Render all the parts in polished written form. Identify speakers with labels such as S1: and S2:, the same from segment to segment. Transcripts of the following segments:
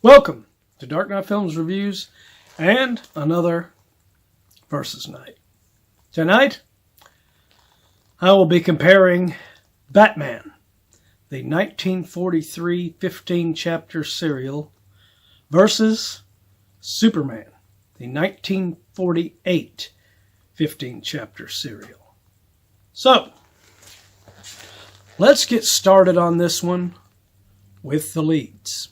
S1: Welcome to Dark Knight Films Reviews and another Versus Night. Tonight, I will be comparing Batman, the 1943 15-chapter serial, versus Superman, the 1948 15-chapter serial. So, let's get started on this one with the leads.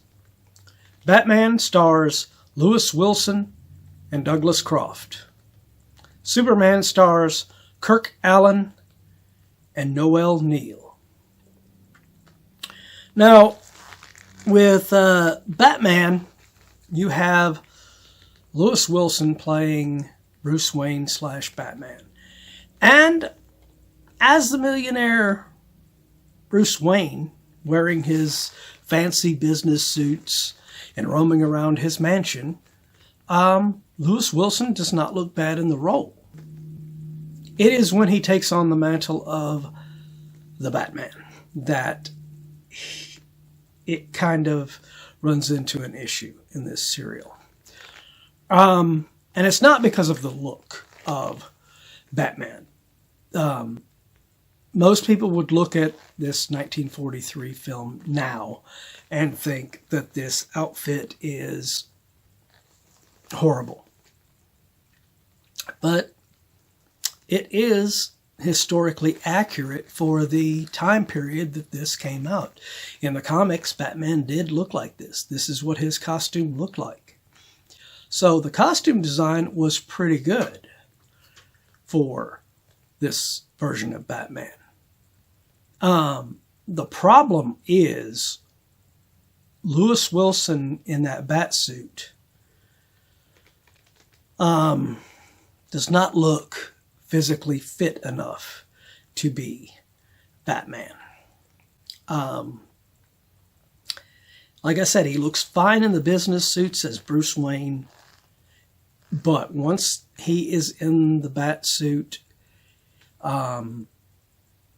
S1: Batman stars Lewis Wilson and Douglas Croft. Superman stars Kirk Alyn and Noel Neill. Now, with Batman, you have Lewis Wilson playing Bruce Wayne / Batman. And as the millionaire Bruce Wayne, wearing his fancy business suits and roaming around his mansion, Lewis Wilson does not look bad in the role. It is when he takes on the mantle of the Batman that it kind of runs into an issue in this serial. And it's not because of the look of Batman. Most people would look at this 1943 film now and think that this outfit is horrible. But it is historically accurate for the time period that this came out. In the comics, Batman did look like this. This is what his costume looked like. So the costume design was pretty good for this version of Batman. The problem is Lewis Wilson in that Batsuit does not look physically fit enough to be Batman. Like I said, he looks fine in the business suits as Bruce Wayne, but once he is in the Batsuit,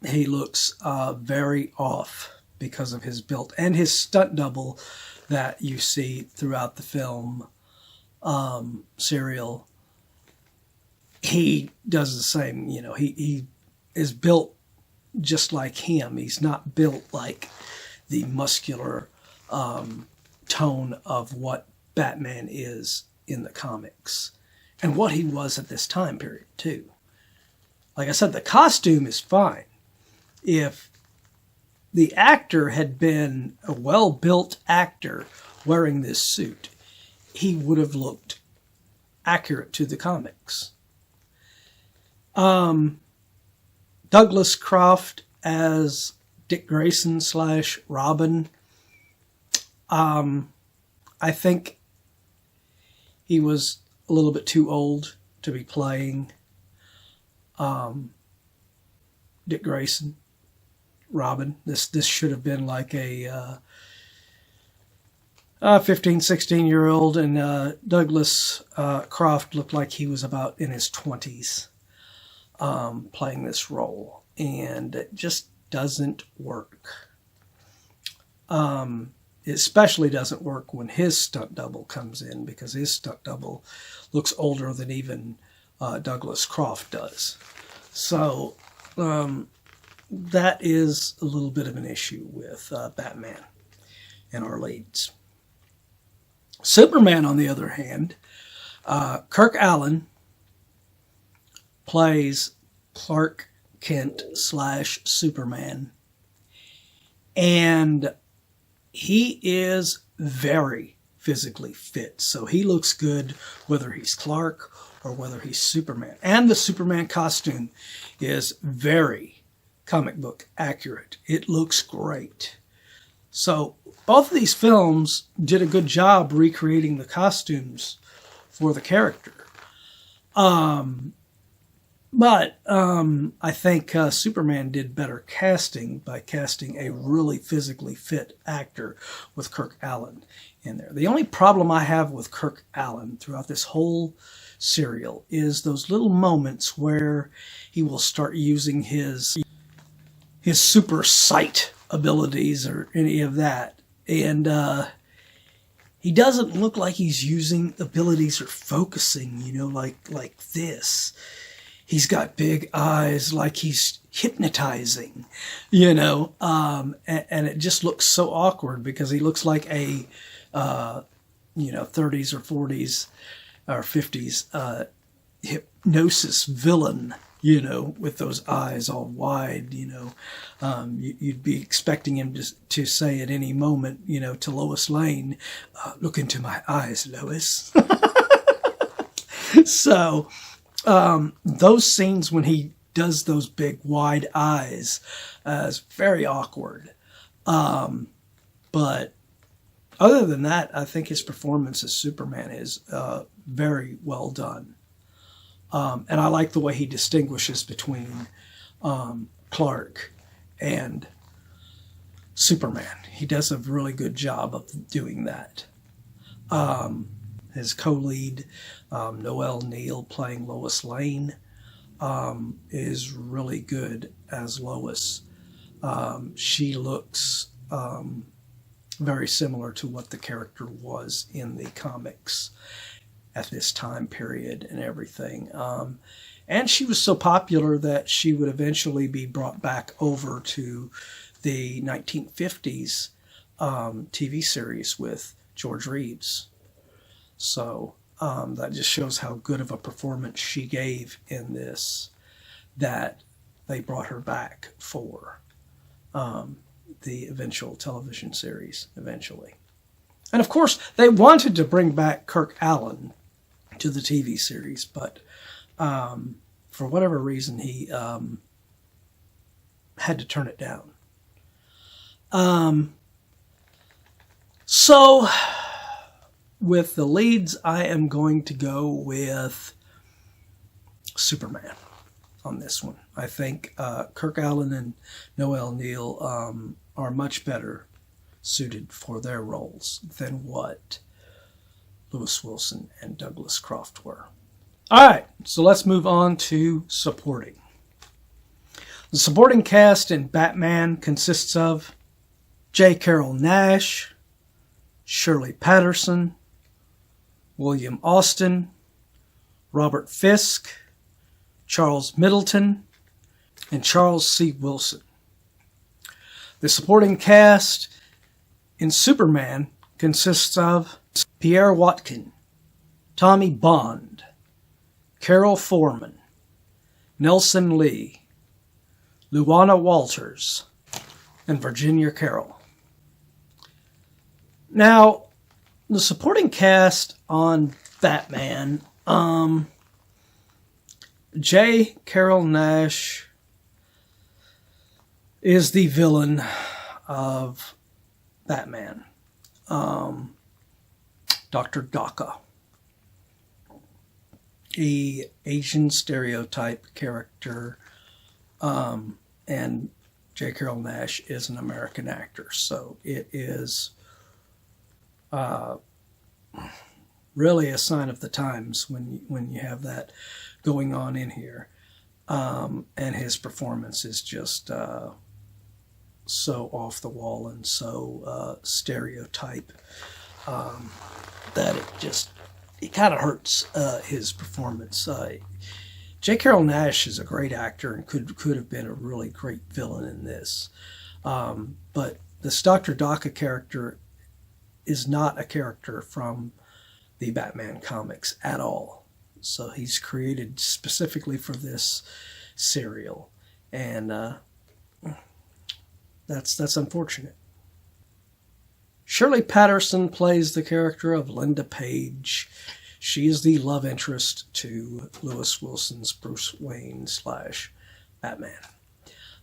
S1: he looks very off because of his build and his stunt double that you see throughout the film serial. He does the same, he is built just like him. He's not built like the muscular tone of what Batman is in the comics and what he was at this time period too. Like I said, the costume is fine. If the actor had been a well-built actor wearing this suit, he would have looked accurate to the comics. Douglas Croft as Dick Grayson / Robin. I think he was a little bit too old to be playing Dick Grayson. Robin. This should have been like a 15, 16-year-old, and Douglas Croft looked like he was about in his 20s playing this role, and it just doesn't work. It especially doesn't work when his stunt double comes in, because his stunt double looks older than even Douglas Croft does. So that is a little bit of an issue with Batman and our leads. Superman, on the other hand, Kirk Alyn plays Clark Kent / Superman, and he is very physically fit. So he looks good whether he's Clark or whether he's Superman. And the Superman costume is very comic book accurate. It looks great. So both of these films did a good job recreating the costumes for the character. But I think Superman did better casting by casting a really physically fit actor with Kirk Alyn in there. The only problem I have with Kirk Alyn throughout this whole serial is those little moments where he will start using his super sight abilities or any of that. And he doesn't look like he's using abilities or focusing, like this. He's got big eyes, like he's hypnotizing, and it just looks so awkward because he looks like a, 30s or 40s or 50s hypnosis villain, with those eyes all wide, you'd be expecting him to say at any moment, to Lois Lane, look into my eyes, Lois. So, those scenes when he does those big wide eyes is very awkward. But other than that, I think his performance as Superman is very well done. And I like the way he distinguishes between Clark and Superman. He does a really good job of doing that. His co-lead, Noelle Neal, playing Lois Lane, is really good as Lois. She looks very similar to what the character was in the comics at this time period and everything. And she was so popular that she would eventually be brought back over to the 1950s TV series with George Reeves. So that just shows how good of a performance she gave in this, that they brought her back for the eventual television series eventually. And of course, they wanted to bring back Kirk Alyn to the TV series, but for whatever reason, he had to turn it down. So, with the leads, I am going to go with Superman on this one. I think Kirk Alyn and Noelle Neal are much better suited for their roles than what Lewis Wilson and Douglas Croft were. All right, so let's move on to supporting. The supporting cast in Batman consists of J. Carrol Naish, Shirley Patterson, William Austin, Robert Fisk, Charles Middleton, and Charles C. Wilson. The supporting cast in Superman consists of Pierre Watkin, Tommy Bond, Carol Foreman, Nelson Lee, Luana Walters, and Virginia Carroll. Now, the supporting cast on Batman, J. Carrol Naish is the villain of Batman. Dr. Daka, a Asian stereotype character, and J. Carrol Naish is an American actor, so it is really a sign of the times when you have that going on in here, and his performance is just so off the wall and so stereotype that it kind of hurts his performance. J. Carrol Naish is a great actor and could have been a really great villain in this, but this Dr. Daka character is not a character from the Batman comics at all. So he's created specifically for this serial, and that's unfortunate. Shirley Patterson plays the character of Linda Page. She is the love interest to Lewis Wilson's Bruce Wayne / Batman.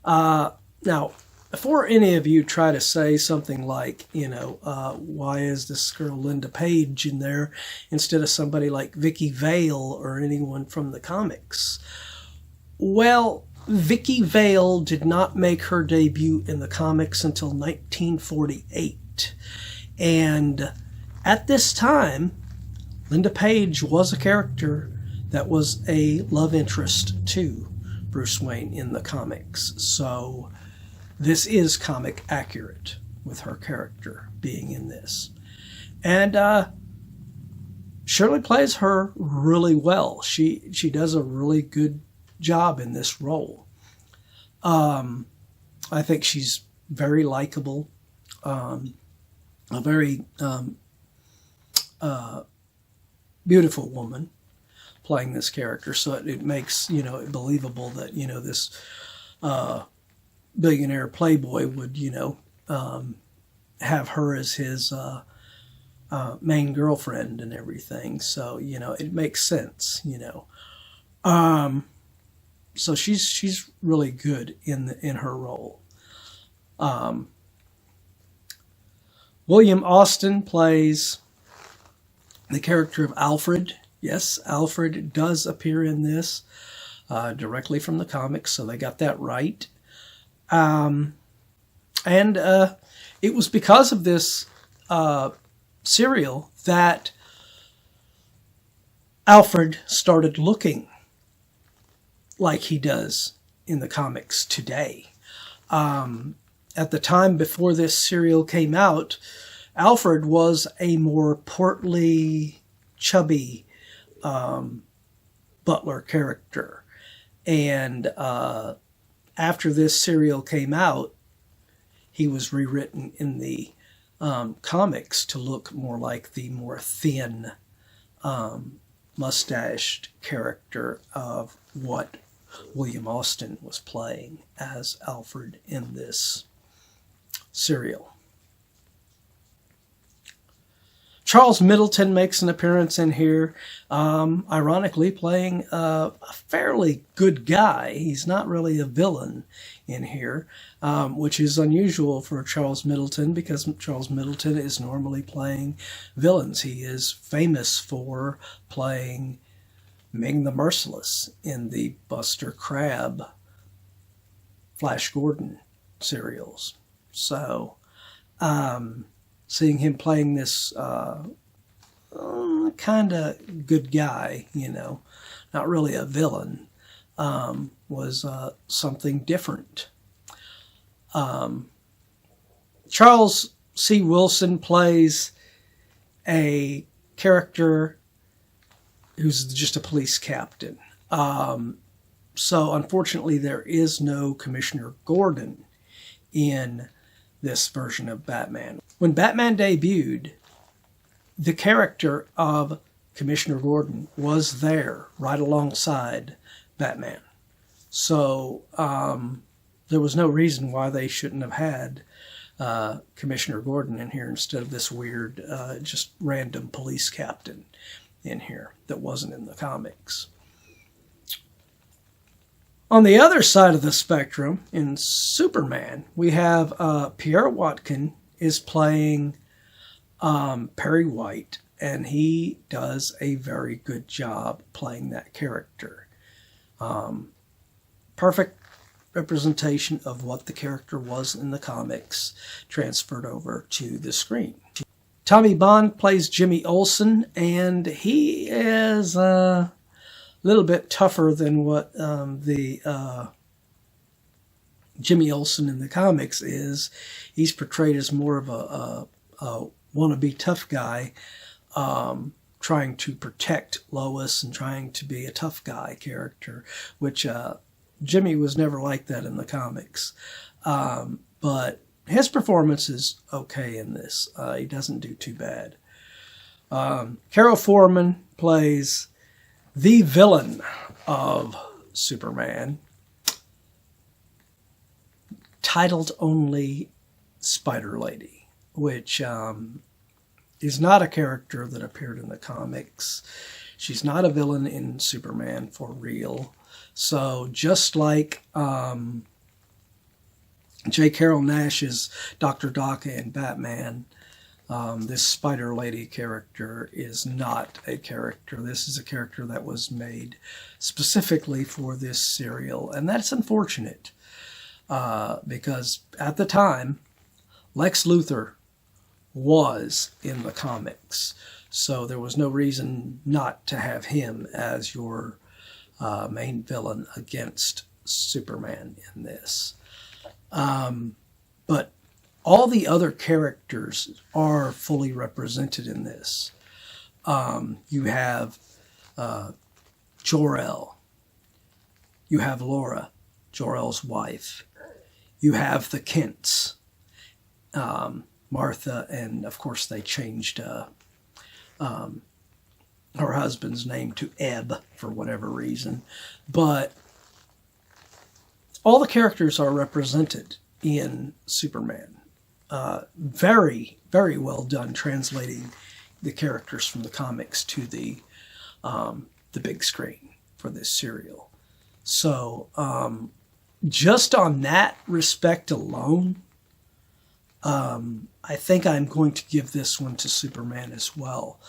S1: Now, before any of you try to say something like, why is this girl Linda Page in there instead of somebody like Vicky Vale or anyone from the comics? Well, Vicky Vale did not make her debut in the comics until 1948. And at this time, Linda Page was a character that was a love interest to Bruce Wayne in the comics. So this is comic accurate with her character being in this. And Shirley plays her really well. She does a really good job in this role. I think she's very likable, a very beautiful woman playing this character. So it makes, it believable that, this billionaire playboy would, have her as his main girlfriend and everything. So, it makes sense, So she's really good in her role. William Austin plays the character of Alfred. Yes, Alfred does appear in this directly from the comics, so they got that right. And it was because of this serial that Alfred started looking like he does in the comics today. At the time before this serial came out, Alfred was a more portly, chubby butler character. And after this serial came out, he was rewritten in the comics to look more like the more thin, mustached character of what William Austin was playing as Alfred in this serial. Charles Middleton makes an appearance in here, ironically playing a fairly good guy. He's not really a villain in here, which is unusual for Charles Middleton because Charles Middleton is normally playing villains. He is famous for playing Ming the Merciless in the Buster Crabbe Flash Gordon serials. So, seeing him playing this kind of good guy, not really a villain, was something different. Charles C. Wilson plays a character who's just a police captain. So unfortunately there is no Commissioner Gordon in this version of Batman. When Batman debuted, the character of Commissioner Gordon was there right alongside Batman. So there was no reason why they shouldn't have had Commissioner Gordon in here instead of this weird, just random police captain in here that wasn't in the comics. On the other side of the spectrum, in Superman, we have Pierre Watkin is playing Perry White, and he does a very good job playing that character. Perfect representation of what the character was in the comics transferred over to the screen. Tommy Bond plays Jimmy Olsen, and he is a little bit tougher than what the Jimmy Olsen in the comics is. He's portrayed as more of a wannabe tough guy, trying to protect Lois and trying to be a tough guy character, which Jimmy was never like that in the comics. But his performance is okay in this. He doesn't do too bad. Carol Foreman plays the villain of Superman, titled only Spider Lady, which is not a character that appeared in the comics. She's not a villain in Superman for real. So just like J. Carrol Nash's Dr. Daka in Batman, this Spider Lady character is not a character. This is a character that was made specifically for this serial, and that's unfortunate because at the time, Lex Luthor was in the comics, so there was no reason not to have him as your main villain against Superman in this. But all the other characters are fully represented in this. You have Jor-El. You have Laura, Jor-El's wife. You have the Kents, Martha, and of course they changed her husband's name to Ebb for whatever reason. But all the characters are represented in Superman. Very, very well done translating the characters from the comics to the big screen for this serial. So just on that respect alone, I think I'm going to give this one to Superman as well.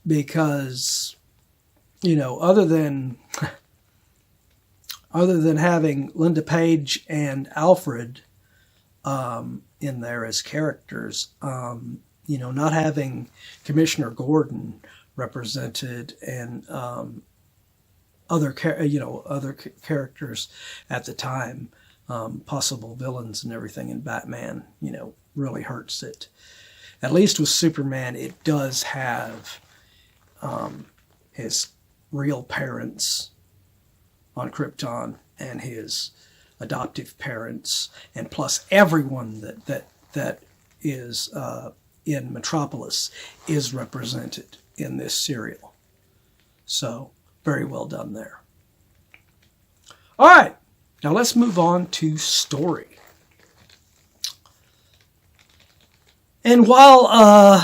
S1: Because, you know, other than having Linda Page and Alfred in there as characters, you know, not having Commissioner Gordon represented and other characters at the time, possible villains and everything in Batman, you know, really hurts it. At least with Superman, it does have his real parents on Krypton and his adoptive parents, and plus everyone that is in Metropolis is represented in this serial. So very well done there. All right, now let's move on to story. And while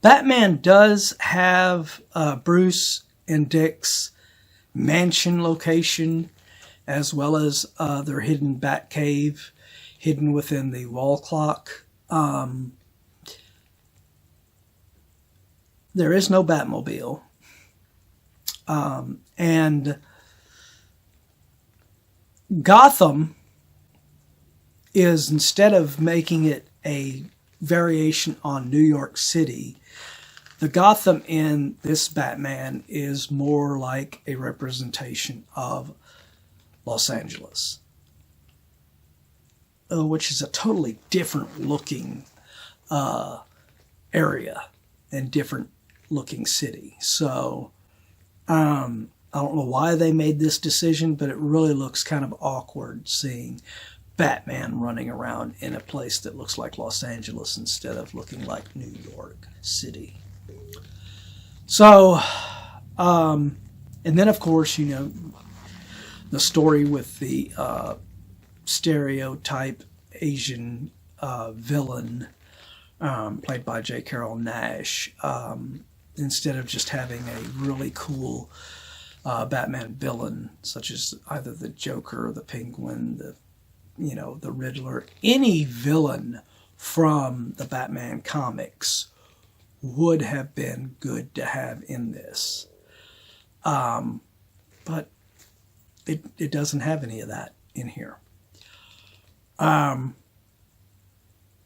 S1: Batman does have Bruce and Dick's mansion location, as well as their hidden Bat cave hidden within the wall clock, there is no Batmobile. And Gotham is, instead of making it a variation on New York City, the Gotham in this Batman is more like a representation of Los Angeles, which is a totally different looking area and different looking city. So I don't know why they made this decision, but it really looks kind of awkward seeing Batman running around in a place that looks like Los Angeles instead of looking like New York City. So, and then of course, you know, the story with the stereotype Asian villain played by J. Carrol Naish, instead of just having a really cool Batman villain such as either the Joker or the Penguin, the Riddler, any villain from the Batman comics would have been good to have in this. But it doesn't have any of that in here. All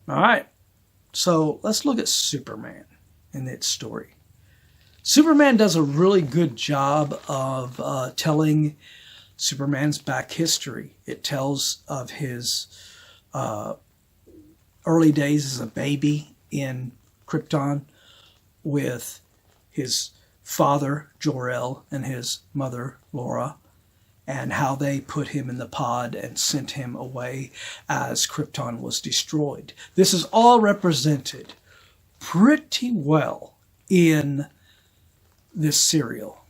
S1: right. So let's look at Superman and its story. Superman does a really good job of telling Superman's back history. It tells of his early days as a baby in Krypton with his father, Jor-El, and his mother, Laura, and how they put him in the pod and sent him away as Krypton was destroyed. This is all represented pretty well in this serial,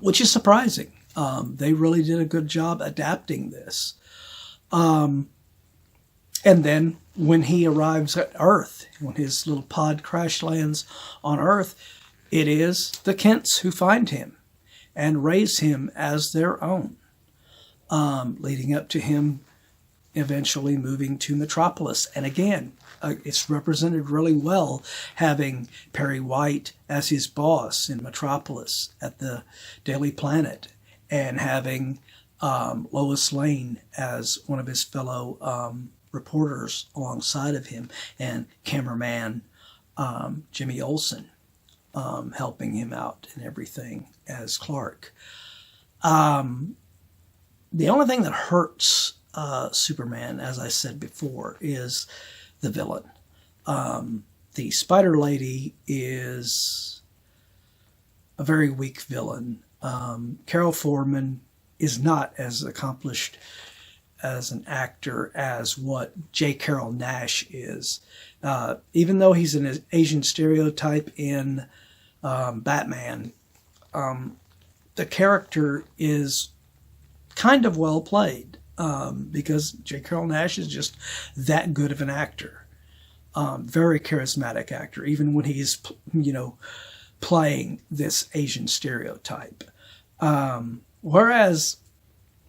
S1: which is surprising. They really did a good job adapting this. And then when he arrives at Earth, when his little pod crash lands on Earth, it is the Kents who find him and raise him as their own, leading up to him eventually moving to Metropolis. And again, it's represented really well, having Perry White as his boss in Metropolis at the Daily Planet, and having Lois Lane as one of his fellow reporters alongside of him, and cameraman Jimmy Olsen helping him out and everything as Clark. The only thing that hurts Superman, as I said before, is the villain. The Spider Lady is a very weak villain. Carol Foreman is not as accomplished as an actor as what J. Carrol Naish is. Even though he's an Asian stereotype in Batman, the character is kind of well played because J. Carrol Naish is just that good of an actor. Very charismatic actor, even when he's, playing this Asian stereotype. Whereas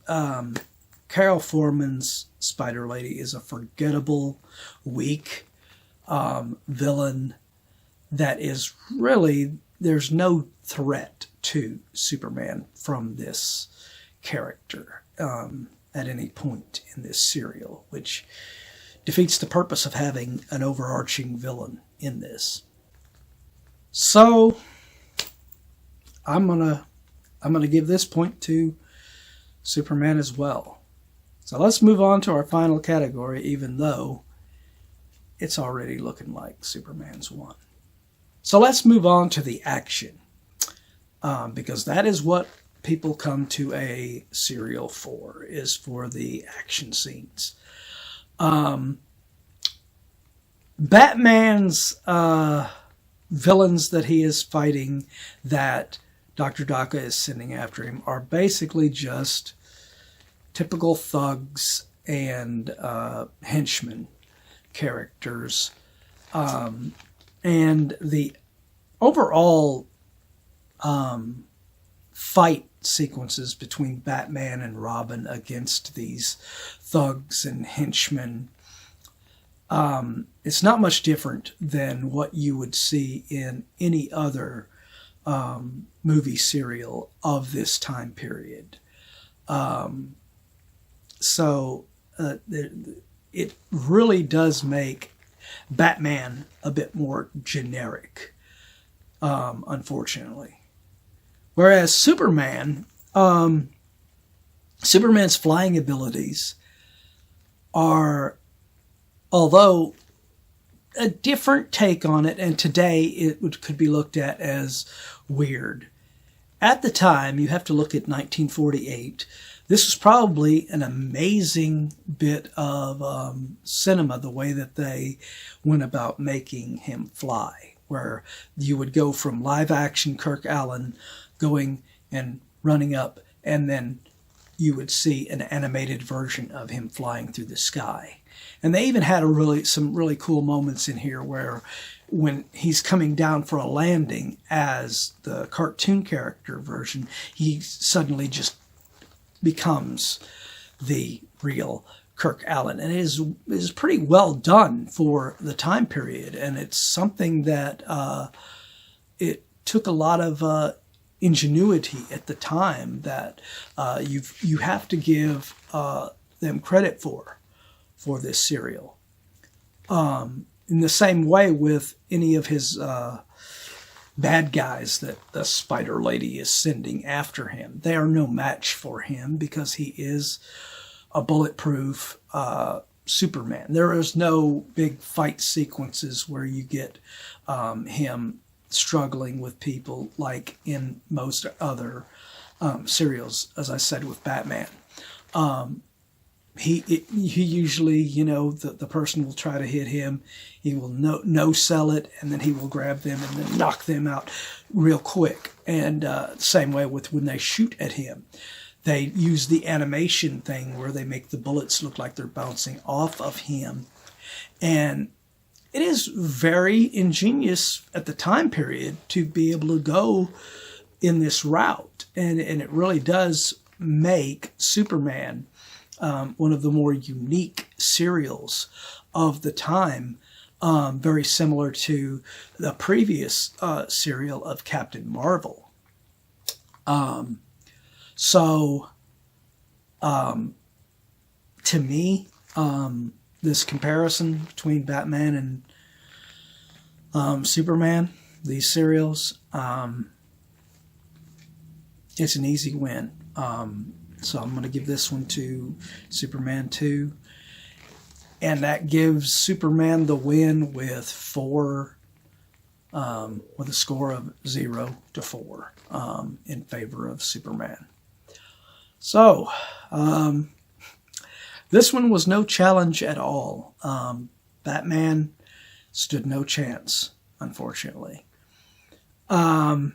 S1: Carol Foreman's Spider Lady is a forgettable, weak villain that is really, there's no threat to Superman from this character at any point in this serial, which defeats the purpose of having an overarching villain in this. So I'm gonna give this point to Superman as well. So let's move on to our final category, even though it's already looking like Superman's won. So let's move on to the action, because that is what people come to a serial for, is for the action scenes. Batman's villains that he is fighting, that Dr. Daka is sending after him, are basically just typical thugs and henchmen characters. And the overall fight sequences between Batman and Robin against these thugs and henchmen, it's not much different than what you would see in any other movie serial of this time period. So it really does make Batman a bit more generic, unfortunately. Whereas Superman, Superman's flying abilities are, although a different take on it, and today it could be looked at as weird. At the time, you have to look at 1948. This was probably an amazing bit of cinema, the way that they went about making him fly, where you would go from live action Kirk Allen going and running up, and then you would see an animated version of him flying through the sky. And they even had some really cool moments in here where when he's coming down for a landing as the cartoon character version, he suddenly just becomes the real Kirk Allen. And it is pretty well done for the time period. And it's something that it took a lot of ingenuity at the time that you have to give them credit for this serial. In the same way with any of his bad guys that the Spider Lady is sending after him. They are no match for him because he is a bulletproof Superman. There is no big fight sequences where you get him struggling with people like in most other serials, as I said, with Batman. He usually, the person will try to hit him. He will no sell it, and then he will grab them and then knock them out real quick. And same way with when they shoot at him. They use the animation thing where they make the bullets look like they're bouncing off of him. And it is very ingenious at the time period to be able to go in this route. And it really does make Superman one of the more unique serials of the time, very similar to the previous serial of Captain Marvel. To me, this comparison between Batman and Superman, these serials, it's an easy win. So I'm going to give this one to Superman 2. And that gives Superman the win with a score of 0-4 in favor of Superman. So, this one was no challenge at all. Batman stood no chance, unfortunately. What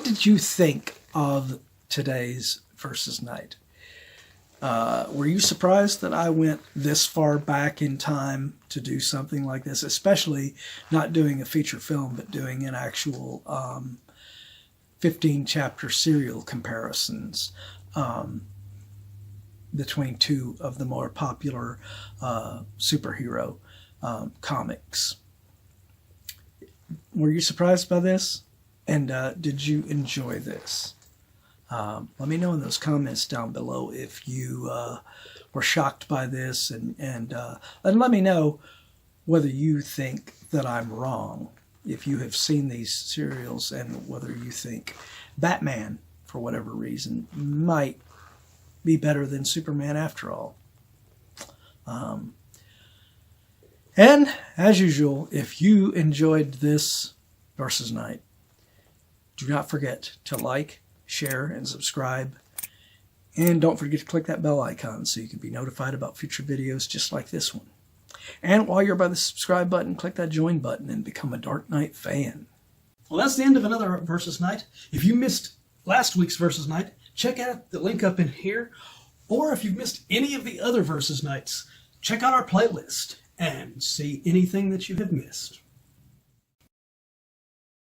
S1: did you think of today's versus night? Were you surprised that I went this far back in time to do something like this, especially not doing a feature film, but doing an actual 15-chapter serial comparisons between two of the more popular superhero comics? Were you surprised by this? And did you enjoy this? Let me know in those comments down below if you were shocked by this, and let me know whether you think that I'm wrong, if you have seen these serials, and whether you think Batman, for whatever reason, might be better than Superman after all. And as usual, if you enjoyed this versus night, do not forget to like, share, and subscribe. And don't forget to click that bell icon so you can be notified about future videos just like this one. And while you're by the subscribe button, click that join button and become a Dark Knight fan. Well, that's the end of another versus night. If you missed last week's versus night, check out the link up in here. Or if you've missed any of the other versus nights, check out our playlist and see anything that you have missed.